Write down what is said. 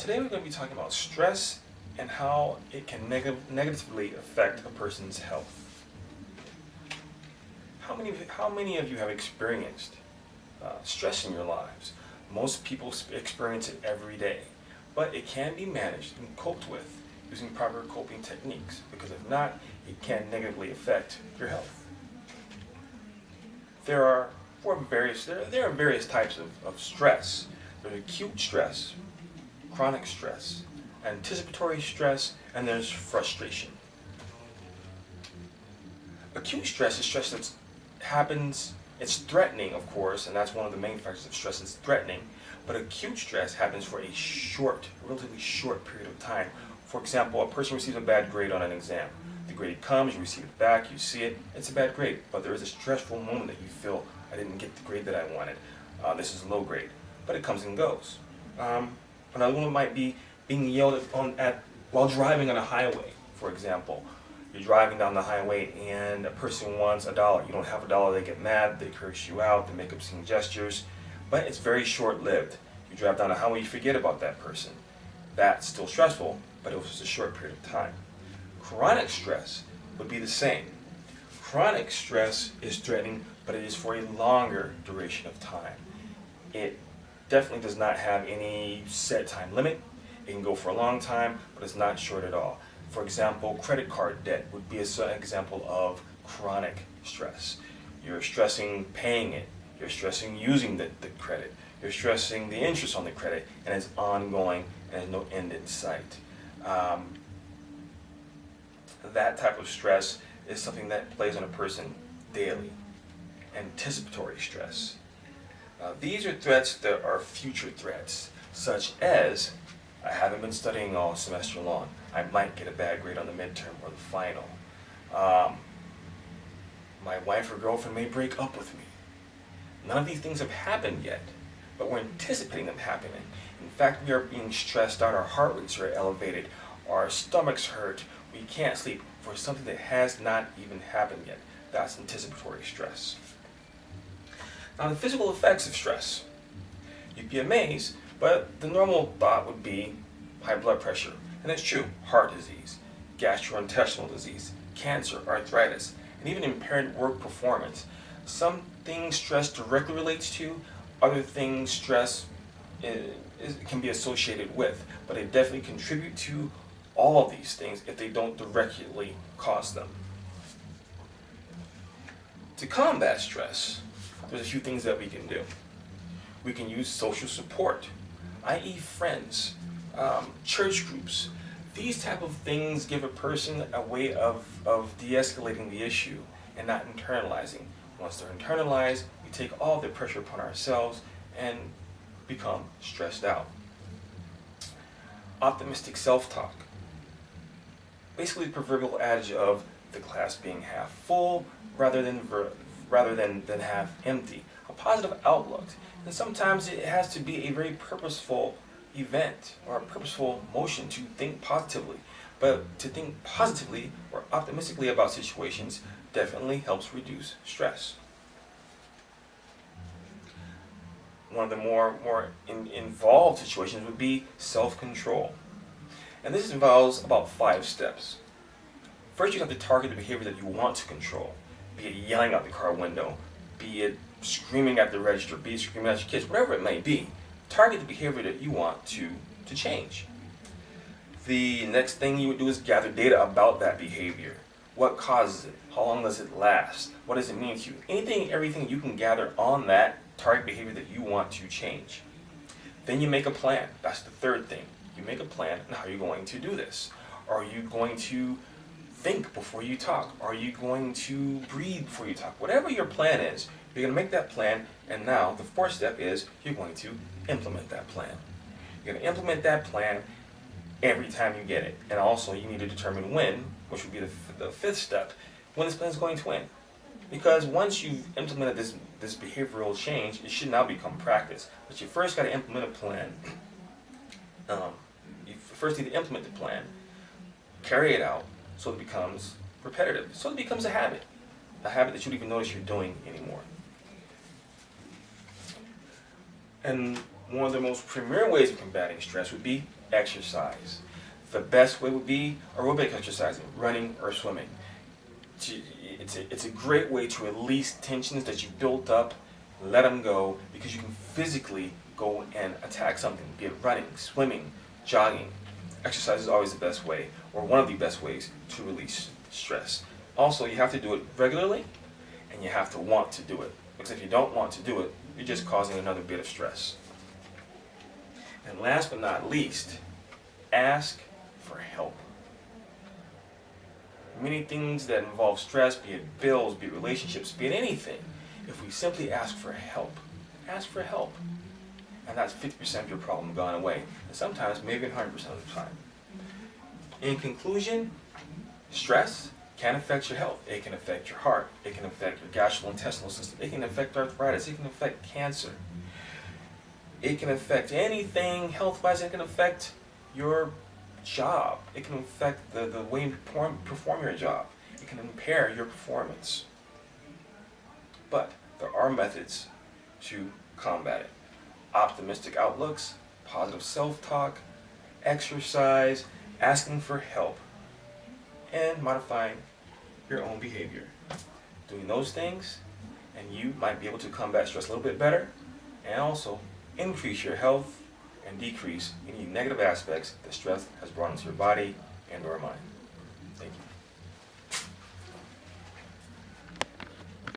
Today we're going to be talking about stress and how it can negatively affect a person's health. How many of you have experienced stress in your lives? Most people experience it every day, but it can be managed and coped with using proper coping techniques, because if not, it can negatively affect your health. There are various types of stress. There's acute stress, chronic stress, anticipatory stress, and there's frustration. Acute stress is stress that happens, it's threatening, of course, and that's one of the main factors of stress, is threatening, but acute stress happens for a relatively short period of time. For example, a person receives a bad grade on an exam. The grade comes, you receive it back, you see it, it's a bad grade, but there is a stressful moment that you feel, I didn't get the grade that I wanted. This is a low grade, but it comes and goes. Another one might be being yelled at while driving on a highway, for example. You're driving down the highway and a person wants $1. You don't have $1, they get mad, they curse you out, they make obscene gestures, but it's very short-lived. You drive down the highway, you forget about that person. That's still stressful, but it was just a short period of time. Chronic stress would be the same. Chronic stress is threatening, but it is for a longer duration of time. It definitely does not have any set time limit. It can go for a long time, but it's not short at all. For example, credit card debt would be an example of chronic stress. You're stressing paying it. You're stressing using the credit. You're stressing the interest on the credit, and it's ongoing and there's no end in sight. That type of stress is something that plays on a person daily. Anticipatory stress. These are threats that are future threats, such as, I haven't been studying all semester long. I might get a bad grade on the midterm or the final. My wife or girlfriend may break up with me. None of these things have happened yet, but we're anticipating them happening. In fact, we are being stressed out, our heart rates are elevated, our stomachs hurt, we can't sleep for something that has not even happened yet. That's anticipatory stress. Now, the physical effects of stress. You'd be amazed, but the normal thought would be high blood pressure. And it's true, heart disease, gastrointestinal disease, cancer, arthritis, and even impaired work performance. Some things stress directly relates to, other things stress can be associated with, but they definitely contribute to all of these things if they don't directly cause them. To combat stress, there's a few things that we can do. We can use social support, i.e. friends, church groups. These type of things give a person a way of de-escalating the issue and not internalizing. Once they're internalized, we take all the pressure upon ourselves and become stressed out. Optimistic self-talk. Basically the proverbial adage of the glass being half full rather than half empty. A positive outlook. And sometimes it has to be a very purposeful event or a purposeful motion to think positively. But to think positively or optimistically about situations definitely helps reduce stress. One of the more involved situations would be self-control. And this involves about 5 steps. First, you have to target the behavior that you want to control, be it yelling out the car window, be it screaming at the register, be it screaming at your kids, whatever it may be. Target the behavior that you want to change. The next thing you would do is gather data about that behavior. What causes it? How long does it last? What does it mean to you? Everything you can gather on that target behavior that you want to change. Then you make a plan. That's the third thing. You make a plan on how you're going to do this. Are you going to think before you talk? Are you going to breathe before you talk? Whatever your plan is, you're going to make that plan, and now the 4th step is you're going to implement that plan. You're going to implement that plan every time you get it. And also you need to determine when, which would be the 5th step, when this plan is going to end. Because once you've implemented this behavioral change, it should now become practice. But you first got to implement a plan. You first need to implement the plan, carry it out, so it becomes repetitive, so it becomes a habit that you don't even notice you're doing anymore. And One of the most premier ways of combating stress would be exercise. The best way would be aerobic exercising, running or swimming. It's a great way to release tensions that you've built up, let them go, because you can physically go and attack something, be it running, swimming, jogging. Exercise is always the best way, or one of the best ways, to release stress. Also, you have to do it regularly, and you have to want to do it. Because if you don't want to do it, you're just causing another bit of stress. And last but not least, ask for help. Many things that involve stress, be it bills, be it relationships, be it anything, if we simply ask for help, and that's 50% of your problem gone away, and sometimes maybe 100% of the time. In conclusion, stress can affect your health. It can affect your heart. It can affect your gastrointestinal system. It can affect arthritis. It can affect cancer. It can affect anything health-wise. It can affect your job. It can affect the way you perform your job. It can impair your performance. But there are methods to combat it. Optimistic outlooks, positive self-talk, exercise, asking for help, and modifying your own behavior. Doing those things, and you might be able to combat stress a little bit better, and also increase your health and decrease any negative aspects that stress has brought into your body and or mind.